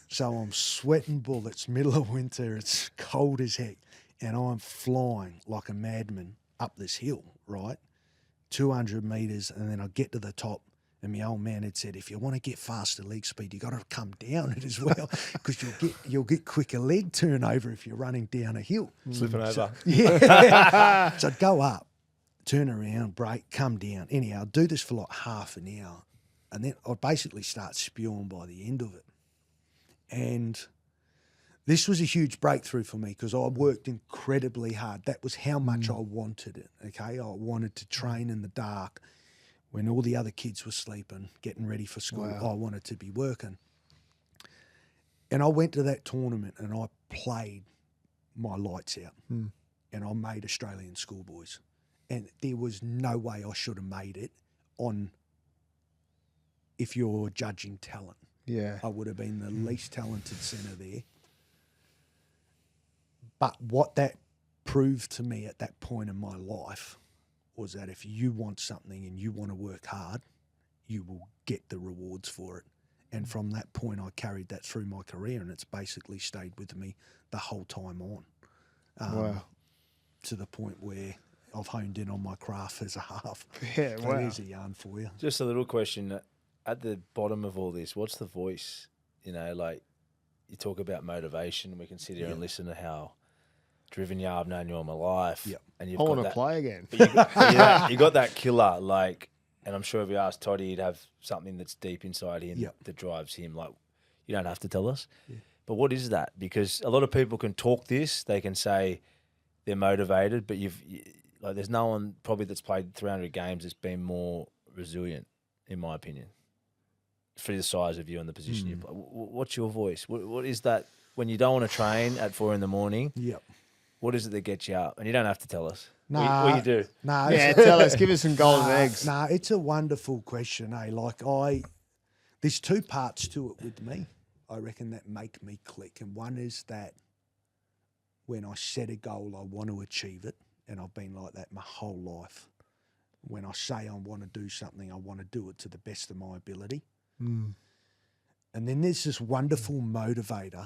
So I'm sweating bullets, middle of winter, it's cold as heck, and I'm flying like a madman up this hill, right? 200 metres, and then I get to the top, and my old man had said, if you want to get faster leg speed, you got to come down it as well, because you'll get quicker leg turnover if you're running down a hill. Slipping over. So I'd go up, turn around, brake, come down. Anyhow, I'd do this for like half an hour, and then I'd basically start spewing by the end of it. And this was a huge breakthrough for me because I worked incredibly hard. That was how much I wanted it, okay? I wanted to train in the dark when all the other kids were sleeping, getting ready for school. I wanted to be working. And I went to that tournament and I played my lights out and I made Australian schoolboys. And there was no way I should have made it if you're judging talent. Yeah. I would have been the least talented centre there. But what that proved to me at that point in my life was that if you want something and you want to work hard, you will get the rewards for it. And from that point, I carried that through my career, and it's basically stayed with me the whole time on. To the point where I've honed in on my craft as a half. Yeah, wow. There's a yarn for you. Just a little question. At the bottom of all this, what's the voice? Like you talk about motivation. We can sit here and listen to how driven you are. I've known you all my life. Yep. And you've I got want to that, play again. But you got that killer, and I'm sure if you asked Toddy, he'd have something that's deep inside him that drives him. Like, you don't have to tell us. Yeah. But what is that? Because a lot of people can talk this. They can say they're motivated, but there's no one probably that's played 300 games that's been more resilient, in my opinion, for the size of you and the position you play. What's your voice? What is that when you don't want to train at 4 a.m? Yep. What is it that gets you up? And you don't have to tell us. Nah, what you do. Nah, Yeah, tell us. Give us some golden eggs. Nah, it's a wonderful question, eh? There's two parts to it with me, I reckon, that make me click. And one is that when I set a goal, I want to achieve it. And I've been like that my whole life. When I say I want to do something, I want to do it to the best of my ability. And then there's this wonderful motivator,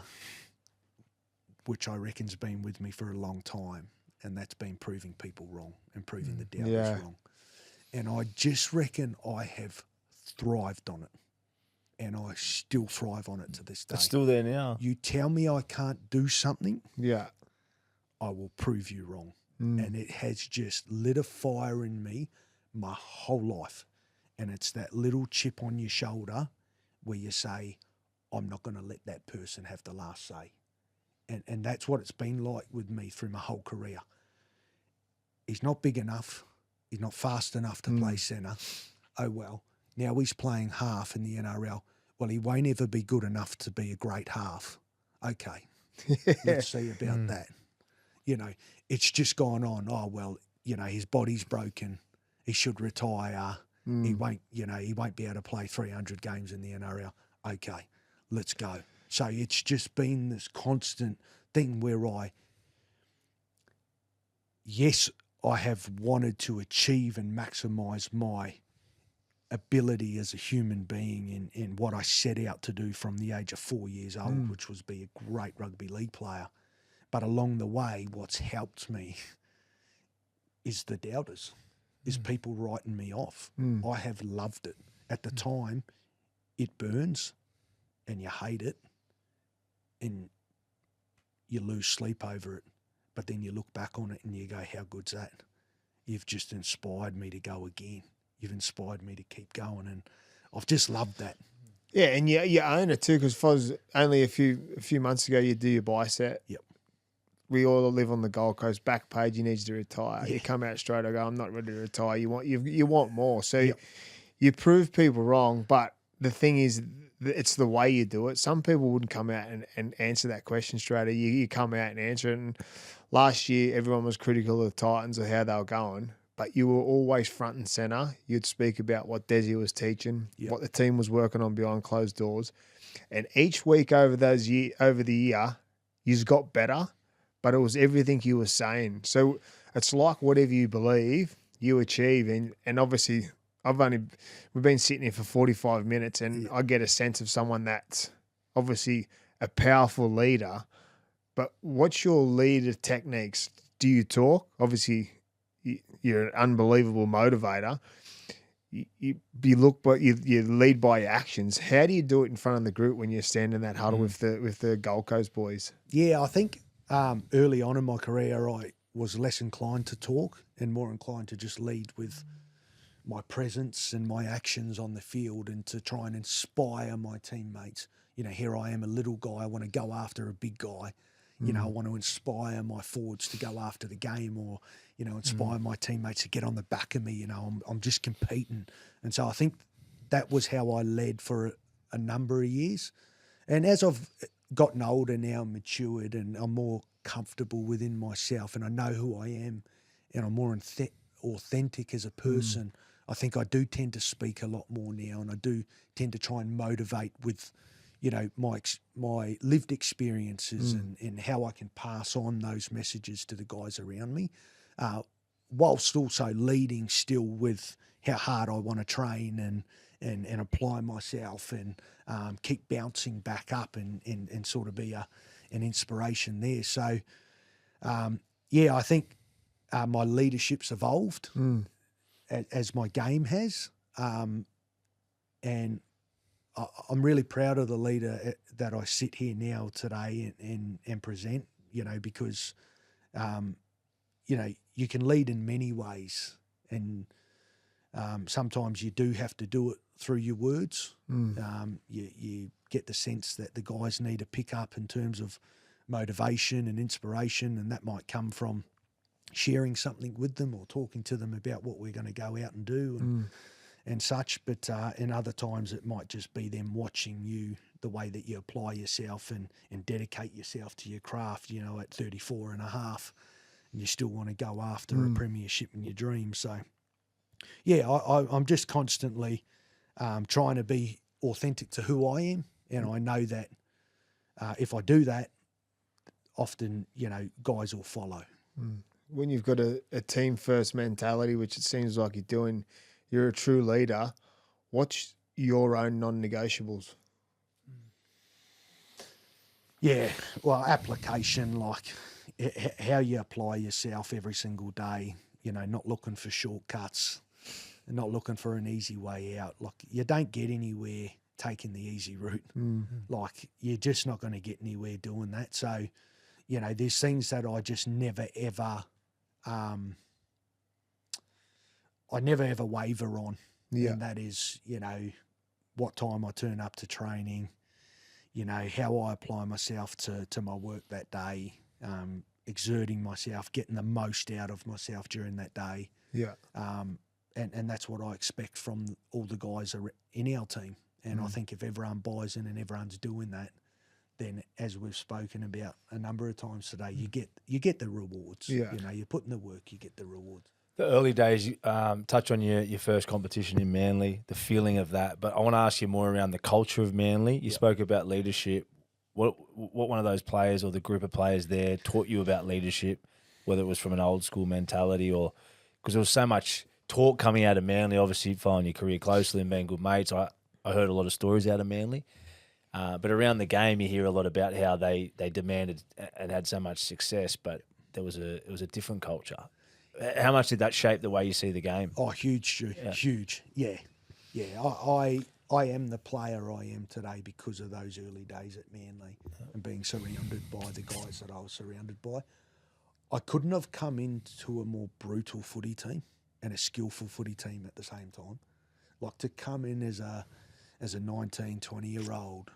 which I reckon's been with me for a long time. and that's been proving people wrong and proving the doubters Yeah. wrong. And I just reckon I have thrived on it, and I still thrive on it to this day. It's still there now. You tell me I can't do something, Yeah. I will prove you wrong. And it has just lit a fire in me my whole life. And it's that little chip on your shoulder where you say, I'm not going to let that person have the last say. And that's what it's been like with me through my whole career. He's not big enough. He's not fast enough to play centre. Oh, well. Now he's playing half in the NRL. Well, he won't ever be good enough to be a great half. Okay. Let's see about that. You know, it's just gone on. Oh, well, you know, his body's broken. He should retire. He won't, you know, he won't be able to play 300 games in the NRL. Okay, let's go. So it's just been this constant thing where yes, I have wanted to achieve and maximise my ability as a human being in what I set out to do from the age of 4 years old, which was be a great rugby league player. But along the way, what's helped me is the doubters, is people writing me off. I have loved it. At the time, it burns and you hate it and you lose sleep over it. But then you look back on it and you go, how good's that? You've just inspired me to go again. You've inspired me to keep going. And I've just loved that. Yeah, and you own it too, because Foz, only a few months ago, you do your bicep. Yep. We all live on the Gold Coast. Back page, he needs to retire. You come out straight. I go, I'm not ready to retire. You want more. So you prove people wrong. But the thing is, it's the way you do it. Some people wouldn't come out and answer that question straight away. You come out and answer it. And last year, everyone was critical of the Titans of how they were going. But you were always front and centre. You'd speak about what Desi was teaching, what the team was working on behind closed doors. And each week over the year, you've got better. But it was everything you were saying. So it's like whatever you believe, you achieve. And obviously, we've been sitting here for 45 minutes and I get a sense of someone that's obviously a powerful leader. But what's your leader techniques? Do you talk? Obviously, you're an unbelievable motivator. You lead by your actions. How do you do it in front of the group when you're standing in that huddle with the Gold Coast boys? Yeah, I think early on in my career, I was less inclined to talk and more inclined to just lead with my presence and my actions on the field and to try and inspire my teammates. You know, here I am, a little guy. I want to go after a big guy. You know, I want to inspire my forwards to go after the game or, you know, inspire my teammates to get on the back of me. You know, I'm just competing. And so I think that was how I led for a number of years. And as I've gotten older now, matured, and I'm more comfortable within myself and I know who I am and I'm more authentic as a person, I think I do tend to speak a lot more now and I do tend to try and motivate with, you know, my lived experiences and how I can pass on those messages to the guys around me, whilst also leading still with how hard I want to train and apply myself and keep bouncing back up and sort of be an inspiration there. So, I think my leadership's evolved as my game has, and I'm really proud of the leader that I sit here now today and present, you know, because, you know, you can lead in many ways and sometimes you do have to do it through your words. You get the sense that the guys need to pick up in terms of motivation and inspiration, and that might come from sharing something with them or talking to them about what we're going to go out and do and such. But in other times it might just be them watching you, the way that you apply yourself and dedicate yourself to your craft, you know, at 34 and a half, and you still want to go after a premiership in your dreams. So, yeah, I'm just constantly trying to be authentic to who I am. And I know that if I do that, often, you know, guys will follow. When you've got a team first mentality, which it seems like you're doing, you're a true leader. What's your own non-negotiables? Yeah, well, application, like, how you apply yourself every single day, not looking for shortcuts and not looking for an easy way out. Like, you don't get anywhere taking the easy route. Like, you're just not going to get anywhere doing that. So, there's things that I just never ever, I never ever waver on. Yeah. And that is, what time I turn up to training, how I apply myself to my work that day, exerting myself, getting the most out of myself during that day. Yeah. And that's what I expect from all the guys in our team. And I think if everyone buys in and everyone's doing that, then, as we've spoken about a number of times today, you get the rewards. Yeah. You put in the work, you get the rewards. The early days, touch on your first competition in Manly, the feeling of that. But I want to ask you more around the culture of Manly. You spoke about leadership. What one of those players or the group of players there taught you about leadership, whether it was from an old school mentality or because there was so much talk coming out of Manly, obviously following your career closely and being good mates. I heard a lot of stories out of Manly. But around the game, you hear a lot about how they demanded and had so much success, but it was a different culture. How much did that shape the way you see the game? Oh, huge, Stu. Yeah. Huge. Yeah. I am the player I am today because of those early days at Manly and being surrounded by the guys that I was surrounded by. I couldn't have come into a more brutal footy team and a skillful footy team at the same time. Like, to come in as a 19, 20-year-old,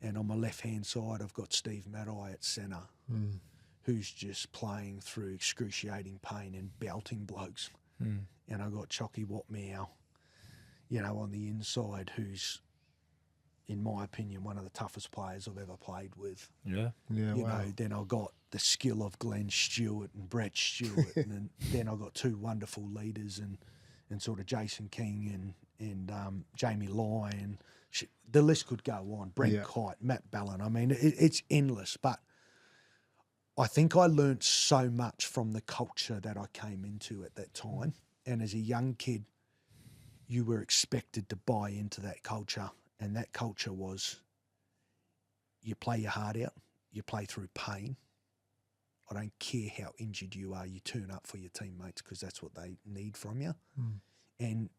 and on my left-hand side I've got Steve Maddai at centre, who's just playing through excruciating pain and belting blokes. And I've got Chocky Watmow, on the inside, who's, in my opinion, one of the toughest players I've ever played with. Yeah. Yeah. Then I've got the skill of Glenn Stewart and Brett Stewart, and then I've got two wonderful leaders and sort of Jason King and Jamie Lyon. The list could go on. Brent Kite, Matt Ballin. I mean, it's endless. But I think I learnt so much from the culture that I came into at that time. And as a young kid, you were expected to buy into that culture. And that culture was, you play your heart out, you play through pain. I don't care how injured you are, you turn up for your teammates because that's what they need from you. And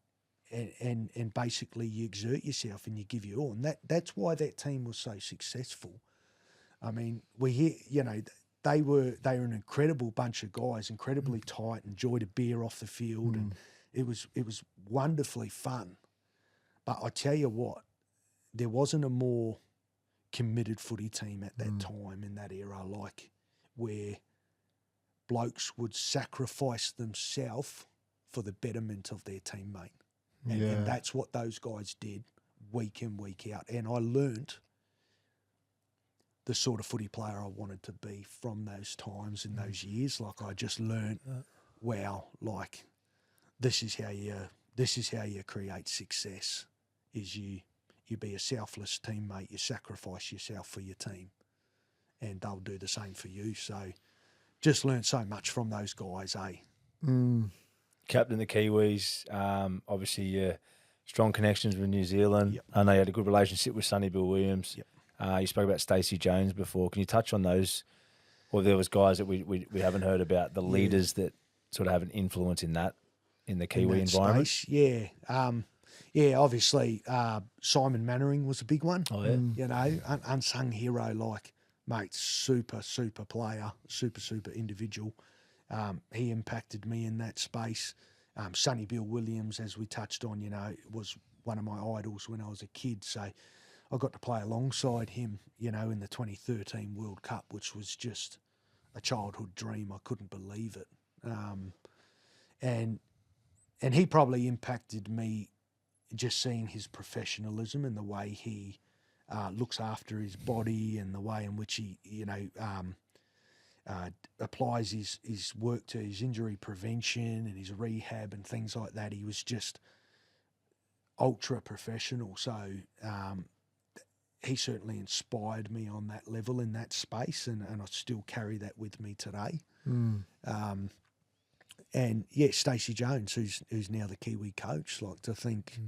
basically you exert yourself and you give your all. And that's why that team was so successful. I mean, we hear, they were an incredible bunch of guys, incredibly tight, enjoyed a beer off the field, and it was wonderfully fun. But I tell you what, there wasn't a more committed footy team at that time in that era, like where blokes would sacrifice themselves for the betterment of their teammate. And that's what those guys did week in, week out. And I learnt the sort of footy player I wanted to be from those times in those years. Like, I just learnt, wow, like this is how you create success, is you be a selfless teammate, you sacrifice yourself for your team, and they'll do the same for you. So just learnt so much from those guys, Captain the Kiwis, obviously strong connections with New Zealand. I know you had a good relationship with Sonny Bill Williams. You spoke about Stacey Jones before. Can you touch on those? Or there was guys that we haven't heard about, the leaders that sort of have an influence in the Kiwi environment? Space, obviously Simon Mannering was a big one. Oh, yeah. Unsung hero, like, mate, super player, super individual. He impacted me in that space. Sonny Bill Williams, as we touched on, was one of my idols when I was a kid. So I got to play alongside him, in the 2013 World Cup, which was just a childhood dream. I couldn't believe it. And he probably impacted me, just seeing his professionalism and the way he looks after his body and the way in which he, applies his work to his injury prevention and his rehab and things like that. He was just ultra professional. So he certainly inspired me on that level in that space, and I still carry that with me today. And Stacey Jones, who's now the Kiwi coach, like to think.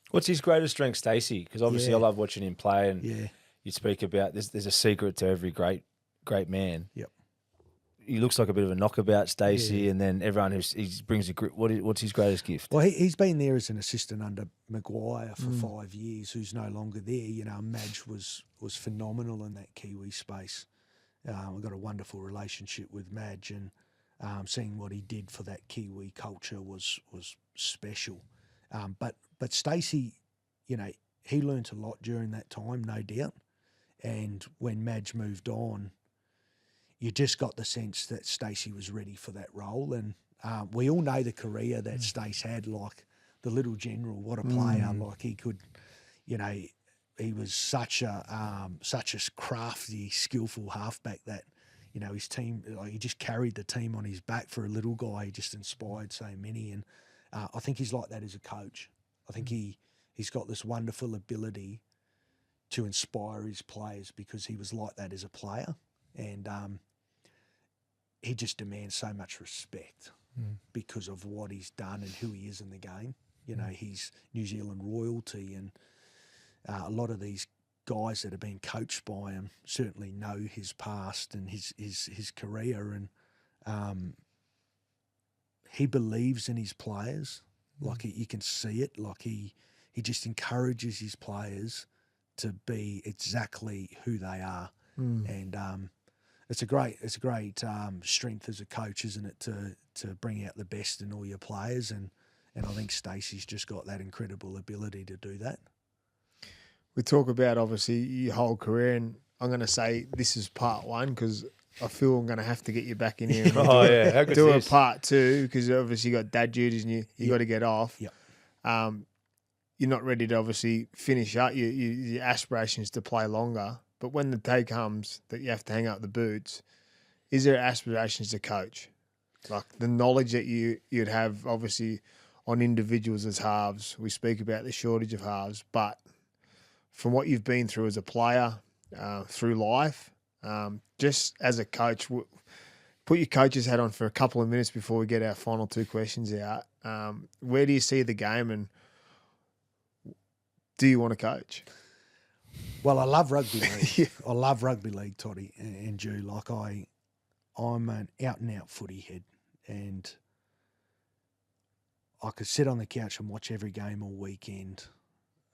What's his greatest strength, Stacey? Because obviously I love watching him play, and Yeah. you speak about there's a secret to every great great man. Yep. He looks like a bit of a knockabout, Stacey, and then everyone he brings a grip. What's his greatest gift? Well, he's been there as an assistant under Maguire for 5 years, who's no longer there. You know, Madge was phenomenal in that Kiwi space. We've got a wonderful relationship with Madge, and seeing what he did for that Kiwi culture was special. But Stacey, you know, he learnt a lot during that time, no doubt. And when Madge moved on, you just got the sense that Stacey was ready for that role. And we all know the career that Stace had, like the little general, what a player. Like he could, you know, he was such a crafty, skillful halfback that, you know, his team, like, he just carried the team on his back for a little guy. He just inspired so many. And I think he's like that as a coach. I think he's got this wonderful ability to inspire his players because he was like that as a player. And he just demands so much respect because of what he's done and who he is in the game. You know, he's New Zealand royalty, and a lot of these guys that have been coached by him certainly know his past and his career, and he believes in his players. Like you can see it. Like he just encourages his players to be exactly who they are, and it's a great strength as a coach, isn't it, to bring out the best in all your players, and I think Stacey's just got that incredible ability to do that. We talk about, obviously, your whole career, and I'm going to say this is part one because I feel I'm going to have to get you back in here and How good's do a this? part two because obviously you got dad duties and you got to get off. Yep. You're not ready to obviously finish up. Your aspiration is to play longer. But when the day comes that you have to hang up the boots, is there aspirations to coach? Like the knowledge that you'd have, obviously, on individuals as halves. We speak about the shortage of halves, but from what you've been through as a player, through life, just as a coach, put your coach's hat on for a couple of minutes before we get our final two questions out. Where do you see the game, and do you want to coach? Well, I love rugby league. I love rugby league, Toddy and Jew. Like I'm an out-and-out footy head, and I could sit on the couch and watch every game all weekend.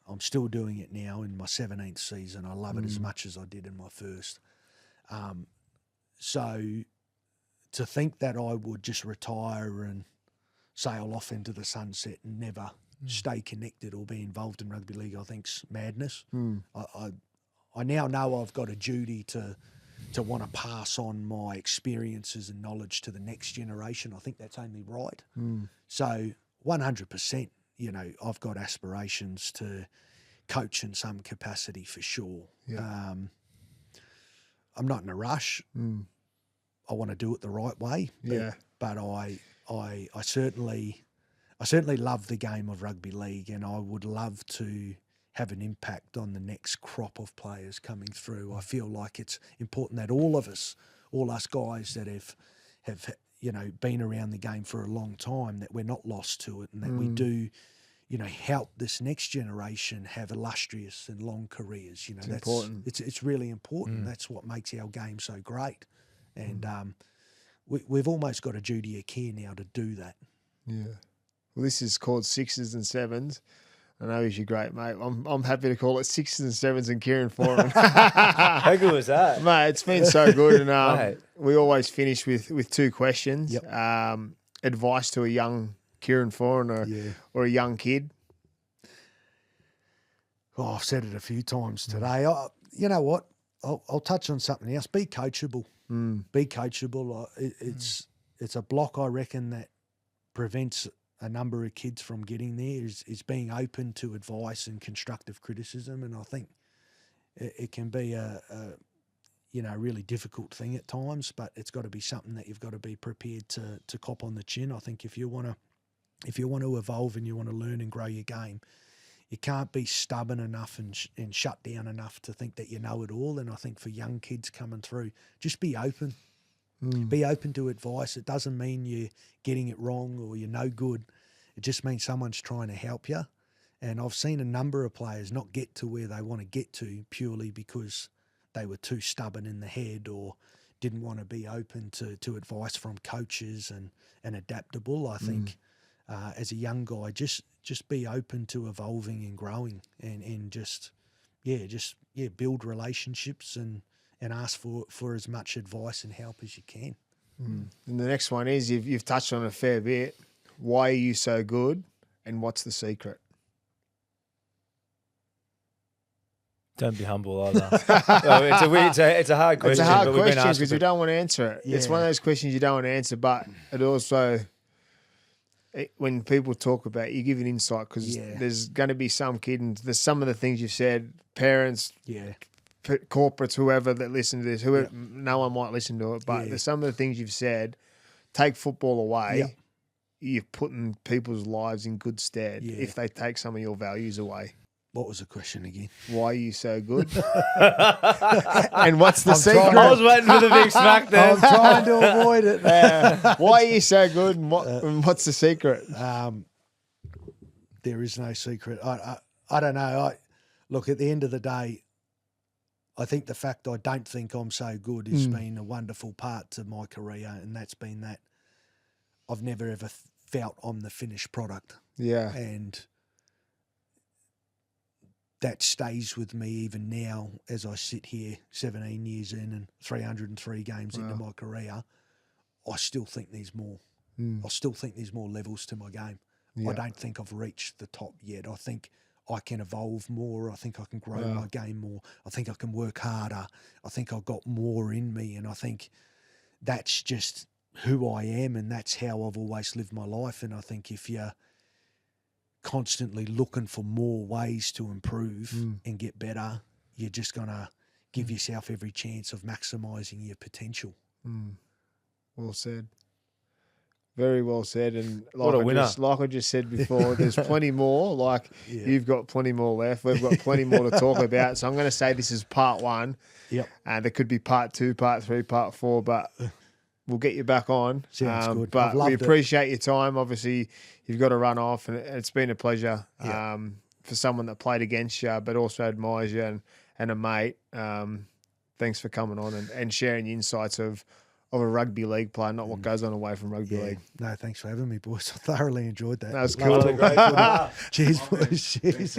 I'm still doing it now in my 17th season. I love it as much as I did in my first. So to think that I would just retire and sail off into the sunset and never stay connected or be involved in rugby league, I think's madness. I now know I've got a duty to want to pass on my experiences and knowledge to the next generation. I think that's only right. So 100%, you know, I've got aspirations to coach in some capacity for sure. Yeah. I'm not in a rush. I want to do it the right way. But I certainly love the game of rugby league, and I would love to have an impact on the next crop of players coming through. I feel like it's important that all us guys that have you know, been around the game for a long time, that we're not lost to it, and that we do, you know, help this next generation have illustrious and long careers. You know, that's important. It's really important. That's what makes our game so great, and we've almost got a duty of care now to do that. Yeah. Well, this is called Sixes and Sevens. I know he's your great mate. I'm happy to call it Sixes and Sevens and Kieran Foran. How good was that? Mate, it's been so good. And we always finish with two questions. Yep. Advice to a young Kieran Foran or a young kid? Oh, I've said it a few times today. You know what? I'll touch on something else. Be coachable. Be coachable. It's a block, I reckon, that prevents a number of kids from getting there is being open to advice and constructive criticism. And I think it can be a really difficult thing at times, but it's got to be something that you've got to be prepared to cop on the chin. I think if you want to evolve and you want to learn and grow your game, you can't be stubborn enough and shut down enough to think that you know it all. And I think for young kids coming through, just be open. Be open to advice. It doesn't mean you're getting it wrong or you're no good. It just means someone's trying to help you. And I've seen a number of players not get to where they want to get to purely because they were too stubborn in the head or didn't want to be open to advice from coaches and adaptable. I think as a young guy, just be open to evolving and growing and just build relationships and ask for as much advice and help as you can. And the next one is, you've touched on a fair bit. Why are you so good, and what's the secret? Don't be humble either. It's a hard question. It's a hard but we've been question asked because for- you don't want to answer it. It's one of those questions you don't want to answer, but it also, when people talk about it, you give an insight because there's going to be some kid, and there's some of the things you've said, parents, corporates, whoever that listen to this, no one might listen to it, but there's some of the things you've said. Take football away, you're putting people's lives in good stead if they take some of your values away. What was the question again? Why are you so good? And what's the secret? I was waiting for the big smack there. I'm trying to avoid it. Why are you so good, and what's the secret? There is no secret. I don't know. Look, at the end of the day, I think the fact I don't think I'm so good has been a wonderful part to my career, and that's been that I've never ever felt I'm the finished product. Yeah. And that stays with me even now as I sit here 17 years in and 303 games into my career. I still think there's more. I still think there's more levels to my game. I don't think I've reached the top yet. I think I can evolve more. I think I can grow my game more. I think I can work harder. I think I've got more in me, and I think that's just who I am, and that's how I've always lived my life. And I think if you're constantly looking for more ways to improve and get better, you're just going to give yourself every chance of maximising your potential. Well said. Very well said. And What a winner. Like I just said before, there's plenty more. You've got plenty more left. We've got plenty more to talk about. So I'm going to say this is part one. Yep. There could be part 2, part 3, part 4, but we'll get you back on. Sounds good. But I've loved we it. appreciate your time. Obviously, you've got to run off, and it's been a pleasure for someone that played against you, but also admires you and a mate. Thanks for coming on and sharing the insights of a rugby league player, not what goes on away from rugby league. No, thanks for having me, boys. I thoroughly enjoyed that. That was cool. Cheers, boys. Cheers.